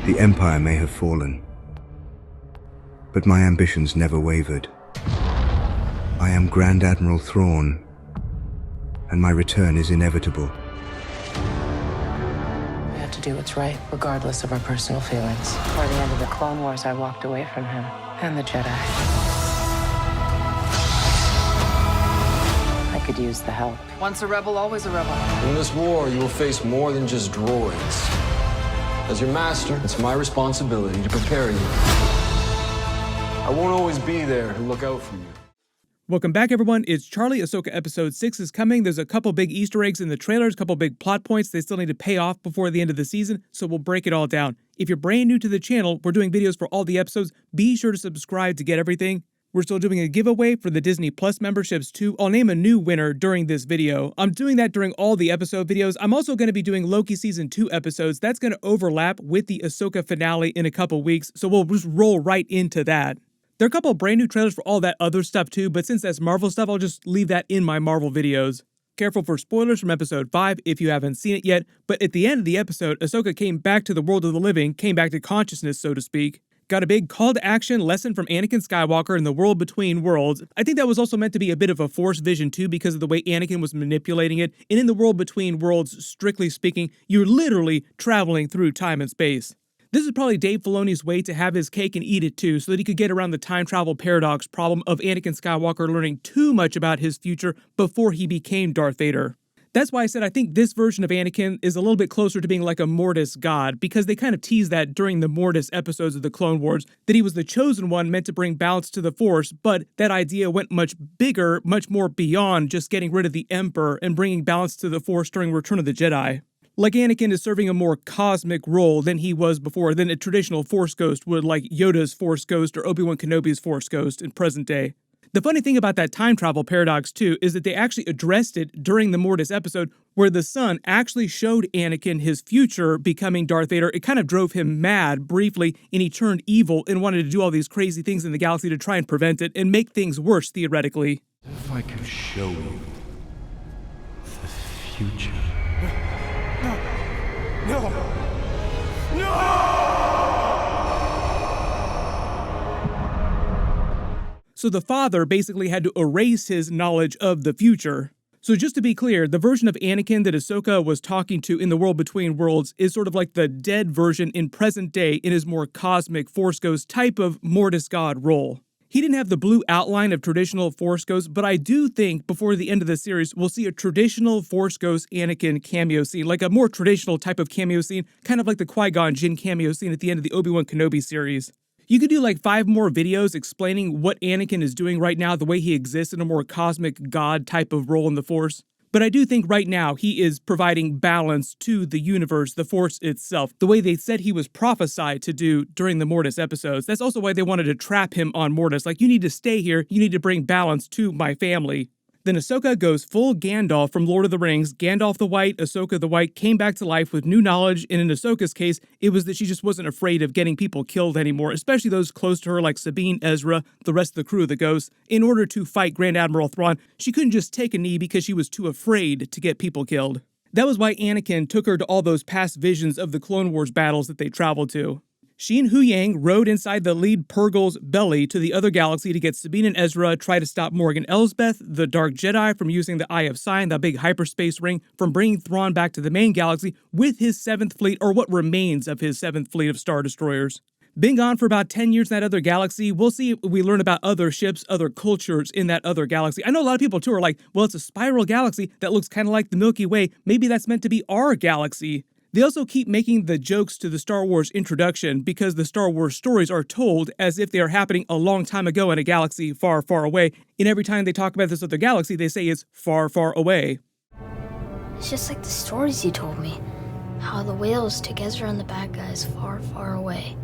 The Empire may have fallen, but my ambitions never wavered. I am Grand Admiral Thrawn, and my return is inevitable. We have to do what's right, regardless of our personal feelings. Toward the end of the Clone Wars, I walked away from him and the Jedi. I could use the help. Once a rebel, always a rebel. In this war, you will face more than just droids. As your master, it's my responsibility to prepare you. I won't always be there to look out for you. Welcome back, everyone. It's Charlie. Ahsoka Episode 6 is coming. There's a couple big Easter eggs in the trailers, a couple big plot points they still need to pay off before the end of the season, so we'll break it all down. If you're brand new to the channel, we're doing videos for all the episodes. Be sure to subscribe to get everything. We're still doing a giveaway for the Disney Plus memberships too. I'll name a new winner during this video. I'm doing that during all the episode videos. I'm also going to be doing Loki Season 2 episodes. That's going to overlap with the Ahsoka finale in a couple weeks, so we'll just roll right into that. There are a couple of brand new trailers for all that other stuff too, but since that's Marvel stuff, I'll just leave that in my Marvel videos. Careful for spoilers from Episode 5 if you haven't seen it yet, but at the end of the episode, Ahsoka came back to the world of the living, came back to consciousness, so to speak. Got a big call to action lesson from Anakin Skywalker in the world between worlds. I think that was also meant to be a bit of a Force vision too because of the way Anakin was manipulating it. And in the world between worlds, strictly speaking, you're literally traveling through time and space. This is probably Dave Filoni's way to have his cake and eat it too, so that he could get around the time travel paradox problem of Anakin Skywalker learning too much about his future before he became Darth Vader. That's why I said I think this version of Anakin is a little bit closer to being like a Mortis god, because they kind of teased that during the Mortis episodes of the Clone Wars, that he was the chosen one meant to bring balance to the Force, but that idea went much bigger, much more beyond just getting rid of the Emperor and bringing balance to the Force during Return of the Jedi. Like Anakin is serving a more cosmic role than he was before, than a traditional Force ghost would, like Yoda's Force ghost or Obi-Wan Kenobi's Force ghost in present day. The funny thing about that time travel paradox too is that they actually addressed it during the Mortis episode where the son actually showed Anakin his future becoming Darth Vader. It kind of drove him mad briefly and he turned evil and wanted to do all these crazy things in the galaxy to try and prevent it and make things worse theoretically. If I could show you the future. So the father basically had to erase his knowledge of the future. So just to be clear, the version of Anakin that Ahsoka was talking to in the world between worlds is sort of like the dead version in present day in his more cosmic Force Ghost type of Mortis God role. He didn't have the blue outline of traditional Force Ghost, but I do think before the end of the series, we'll see a traditional Force Ghost Anakin cameo scene, like a more traditional type of cameo scene, kind of like the Qui-Gon Jinn cameo scene at the end of the Obi-Wan Kenobi series. You could do like 5 more videos explaining what Anakin is doing right now, the way he exists in a more cosmic god type of role in the Force. But I do think right now he is providing balance to the universe, the Force itself, the way they said he was prophesied to do during the Mortis episodes. That's also why they wanted to trap him on Mortis. Like, you need to stay here, you need to bring balance to my family. Then Ahsoka goes full Gandalf from Lord of the Rings. Gandalf the White, Ahsoka the White came back to life with new knowledge, and in Ahsoka's case, it was that she just wasn't afraid of getting people killed anymore, especially those close to her like Sabine, Ezra, the rest of the crew of the Ghosts. In order to fight Grand Admiral Thrawn, she couldn't just take a knee because she was too afraid to get people killed. That was why Anakin took her to all those past visions of the Clone Wars battles that they traveled to. She and Huyang rode inside the lead Purrgil's belly to the other galaxy to get Sabine and Ezra try to stop Morgan Elsbeth, the Dark Jedi, from using the Eye of Sign, the big hyperspace ring, from bringing Thrawn back to the main galaxy with his 7th fleet, or what remains of his 7th fleet of Star Destroyers. Been gone for about 10 years in that other galaxy. We'll see if we learn about other ships, other cultures in that other galaxy. I know a lot of people too are like, well, it's a spiral galaxy that looks kind of like the Milky Way. Maybe that's meant to be our galaxy. They also keep making the jokes to the Star Wars introduction because the Star Wars stories are told as if they are happening a long time ago in a galaxy far, far away. And every time they talk about this other galaxy, they say it's far, far away. It's just like the stories you told me. How the whales took Ezra and the bad guys far, far away.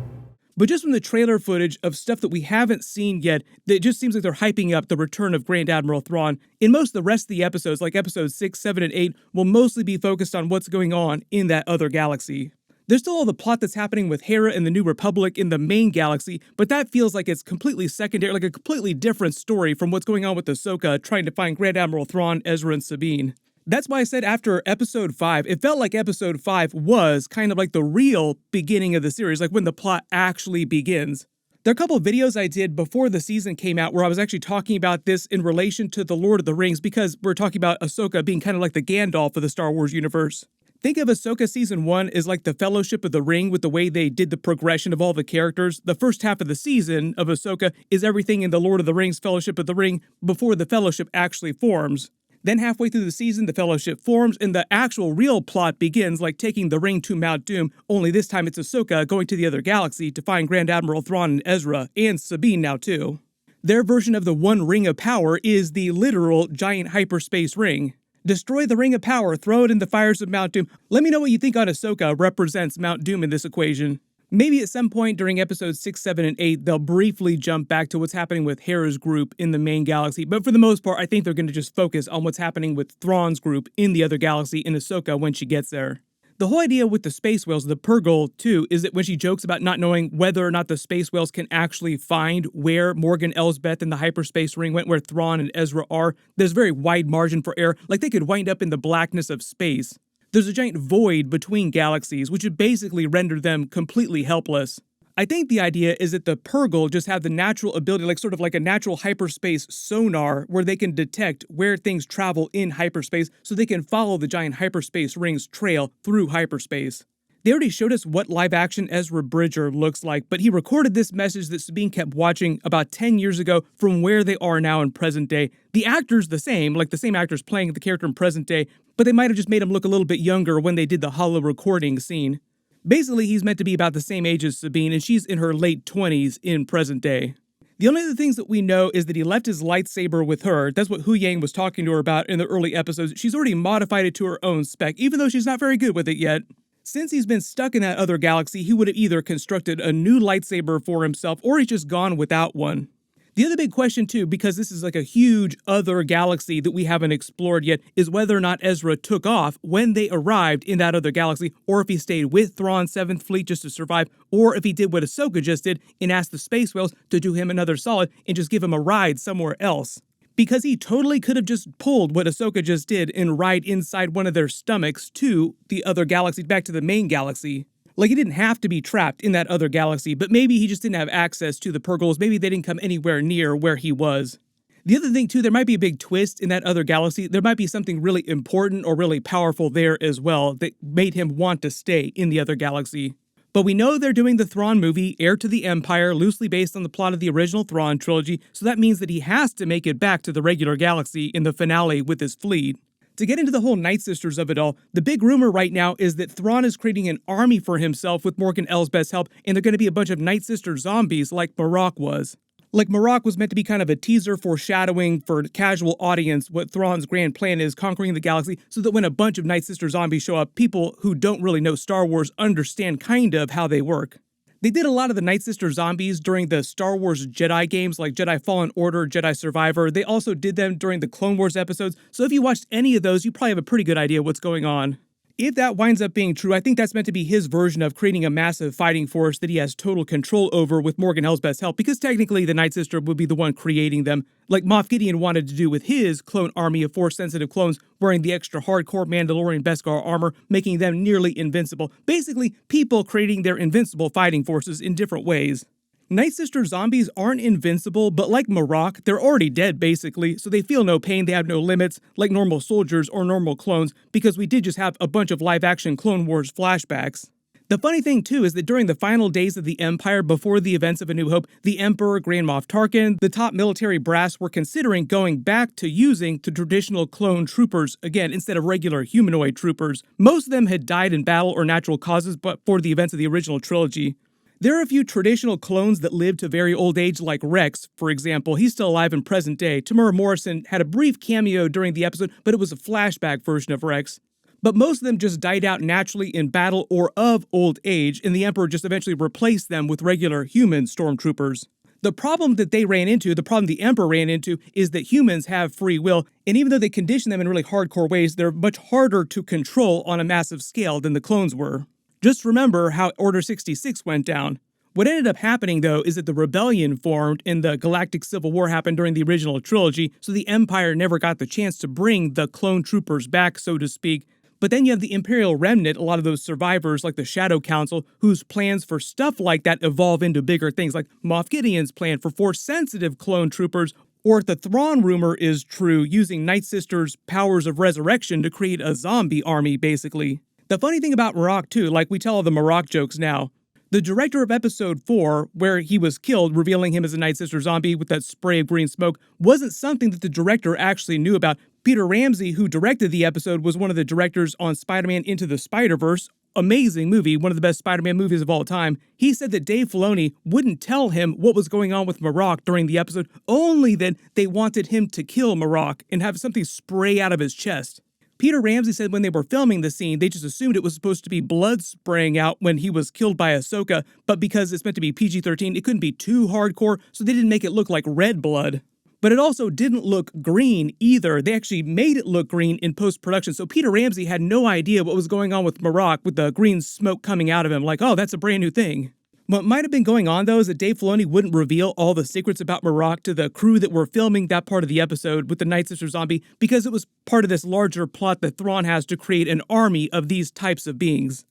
But just from the trailer footage of stuff that we haven't seen yet, it just seems like they're hyping up the return of Grand Admiral Thrawn. In most of the rest of the episodes, like episodes 6, 7, and 8, will mostly be focused on what's going on in that other galaxy. There's still all the plot that's happening with Hera and the New Republic in the main galaxy, but that feels like it's completely secondary, like a completely different story from what's going on with Ahsoka trying to find Grand Admiral Thrawn, Ezra, and Sabine. That's why I said after episode 5, it felt like episode 5 was kind of like the real beginning of the series, like when the plot actually begins. There are a couple of videos I did before the season came out where I was actually talking about this in relation to The Lord of the Rings, because we're talking about Ahsoka being kind of like the Gandalf of the Star Wars universe. Think of Ahsoka Season 1 as like the Fellowship of the Ring with the way they did the progression of all the characters. The first half of the season of Ahsoka is everything in the Lord of the Rings Fellowship of the Ring before the Fellowship actually forms. Then halfway through the season, the Fellowship forms, and the actual real plot begins, like taking the ring to Mount Doom, only this time it's Ahsoka going to the other galaxy to find Grand Admiral Thrawn and Ezra, and Sabine now too. Their version of the One Ring of Power is the literal giant hyperspace ring. Destroy the Ring of Power, throw it in the fires of Mount Doom. Let me know what you think on Ahsoka represents Mount Doom in this equation. Maybe at some point during episodes 6, 7, and 8, they'll briefly jump back to what's happening with Hera's group in the main galaxy, but for the most part, I think they're going to just focus on what's happening with Thrawn's group in the other galaxy in Ahsoka when she gets there. The whole idea with the space whales, the Purrgil, too, is that when she jokes about not knowing whether or not the space whales can actually find where Morgan Elsbeth and the hyperspace ring went, where Thrawn and Ezra are, there's a very wide margin for error, like they could wind up in the blackness of space. There's a giant void between galaxies, which would basically render them completely helpless. I think the idea is that the Purrgil just have the natural ability, like sort of like a natural hyperspace sonar, where they can detect where things travel in hyperspace so they can follow the giant hyperspace ring's trail through hyperspace. They already showed us what live-action Ezra Bridger looks like, but he recorded this message that Sabine kept watching about 10 years ago from where they are now in present day. The actor's the same, like the same actor's playing the character in present day, but they might have just made him look a little bit younger when they did the holo recording scene. Basically, he's meant to be about the same age as Sabine, and she's in her late 20s in present day. The only other things that we know is that he left his lightsaber with her. That's what Huyang was talking to her about in the early episodes. She's already modified it to her own spec, even though she's not very good with it yet. Since he's been stuck in that other galaxy, he would have either constructed a new lightsaber for himself, or he's just gone without one. The other big question too, because this is like a huge other galaxy that we haven't explored yet, is whether or not Ezra took off when they arrived in that other galaxy, or if he stayed with Thrawn's 7th Fleet just to survive, or if he did what Ahsoka just did and asked the space whales to do him another solid and just give him a ride somewhere else. Because he totally could have just pulled what Ahsoka just did and ride inside one of their stomachs to the other galaxy, back to the main galaxy. Like, he didn't have to be trapped in that other galaxy, but maybe he just didn't have access to the Purrgils. Maybe they didn't come anywhere near where he was. The other thing, too, there might be a big twist in that other galaxy. There might be something really important or really powerful there as well that made him want to stay in the other galaxy. But we know they're doing the Thrawn movie, Heir to the Empire, loosely based on the plot of the original Thrawn trilogy, so that means that he has to make it back to the regular galaxy in the finale with his fleet. To get into the whole Night Sisters of it all, the big rumor right now is that Thrawn is creating an army for himself with Morgan Elsbeth's help, and they're going to be a bunch of Night Sister zombies like Marrok was. Like Marrok was meant to be kind of a teaser foreshadowing for a casual audience what Thrawn's grand plan is, conquering the galaxy, so that when a bunch of Night Sister zombies show up, people who don't really know Star Wars understand kind of how they work. They did a lot of the Night Sister zombies during the Star Wars Jedi games like Jedi Fallen Order, Jedi Survivor. They also did them during the Clone Wars episodes, so if you watched any of those, you probably have a pretty good idea what's going on. If that winds up being true, I think that's meant to be his version of creating a massive fighting force that he has total control over with Morgan Elsbeth's help, because technically the Night Sister would be the one creating them, like Moff Gideon wanted to do with his clone army of Force-sensitive clones wearing the extra hardcore Mandalorian Beskar armor, making them nearly invincible. Basically, people creating their invincible fighting forces in different ways. Night Sister zombies aren't invincible, but like Marrok, they're already dead basically, so they feel no pain, they have no limits, like normal soldiers or normal clones, because we did just have a bunch of live-action Clone Wars flashbacks. The funny thing too is that during the final days of the Empire before the events of A New Hope, the Emperor, Grand Moff Tarkin, the top military brass were considering going back to using the traditional clone troopers again instead of regular humanoid troopers. Most of them had died in battle or natural causes but for the events of the original trilogy. There are a few traditional clones that lived to very old age, like Rex, for example. He's still alive in present day. Temuera Morrison had a brief cameo during the episode, but it was a flashback version of Rex. But most of them just died out naturally in battle or of old age, and the Emperor just eventually replaced them with regular human stormtroopers. The problem that they ran into, the problem the Emperor ran into, is that humans have free will, and even though they condition them in really hardcore ways, they're much harder to control on a massive scale than the clones were. Just remember how Order 66 went down. What ended up happening, though, is that the rebellion formed and the Galactic Civil War happened during the original trilogy, so the Empire never got the chance to bring the clone troopers back, so to speak. But then you have the Imperial Remnant, a lot of those survivors like the Shadow Council, whose plans for stuff like that evolve into bigger things, like Moff Gideon's plan for Force-sensitive clone troopers, or if the Thrawn rumor is true, using Night Sister's powers of resurrection to create a zombie army, basically. The funny thing about Marrok, too, like we tell all the Marrok jokes now, the director of Episode 4, where he was killed, revealing him as a Night Sister zombie with that spray of green smoke, wasn't something that the director actually knew about. Peter Ramsey, who directed the episode, was one of the directors on Spider-Man Into the Spider-Verse. Amazing movie, one of the best Spider-Man movies of all time. He said that Dave Filoni wouldn't tell him what was going on with Marrok during the episode, only that they wanted him to kill Marrok and have something spray out of his chest. Peter Ramsey said when they were filming the scene, they just assumed it was supposed to be blood spraying out when he was killed by Ahsoka, but because it's meant to be PG-13, it couldn't be too hardcore, so they didn't make it look like red blood. But it also didn't look green either. They actually made it look green in post-production, so Peter Ramsey had no idea what was going on with Marrok with the green smoke coming out of him, like, oh, that's a brand new thing. What might have been going on, though, is that Dave Filoni wouldn't reveal all the secrets about Marrok to the crew that were filming that part of the episode with the Night Sister zombie because it was part of this larger plot that Thrawn has to create an army of these types of beings.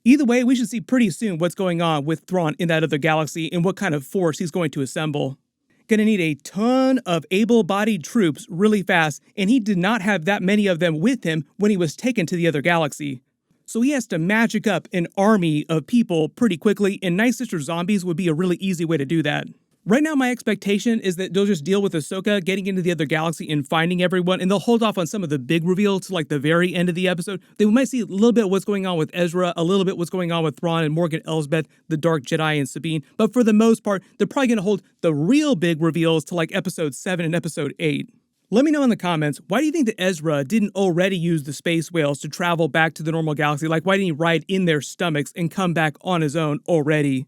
Either way, we should see pretty soon what's going on with Thrawn in that other galaxy and what kind of force he's going to assemble. Gonna need a ton of able-bodied troops really fast, and he did not have that many of them with him when he was taken to the other galaxy. So he has to magic up an army of people pretty quickly, and Night Sister zombies would be a really easy way to do that. Right now, my expectation is that they'll just deal with Ahsoka getting into the other galaxy and finding everyone, and they'll hold off on some of the big reveals to like the very end of the episode. They might see a little bit of what's going on with Ezra, a little bit what's going on with Thrawn and Morgan Elsbeth, the Dark Jedi, and Sabine. But for the most part, they're probably going to hold the real big reveals to like Episode 7 and Episode 8. Let me know in the comments, why do you think that Ezra didn't already use the space whales to travel back to the normal galaxy? Like, why didn't he ride in their stomachs and come back on his own already?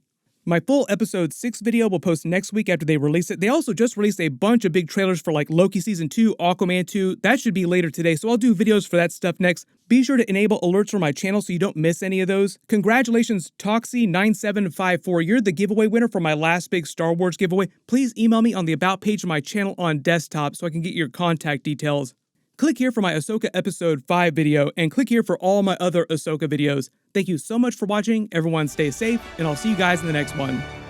My full Episode 6 video will post next week after they release it. They also just released a bunch of big trailers for like Loki Season 2, Aquaman 2. That should be later today, so I'll do videos for that stuff next. Be sure to enable alerts for my channel so you don't miss any of those. Congratulations, Toxie9754. You're the giveaway winner for my last big Star Wars giveaway. Please email me on the About page of my channel on desktop so I can get your contact details. Click here for my Ahsoka Episode 5 video, and click here for all my other Ahsoka videos. Thank you so much for watching, everyone stay safe, and I'll see you guys in the next one.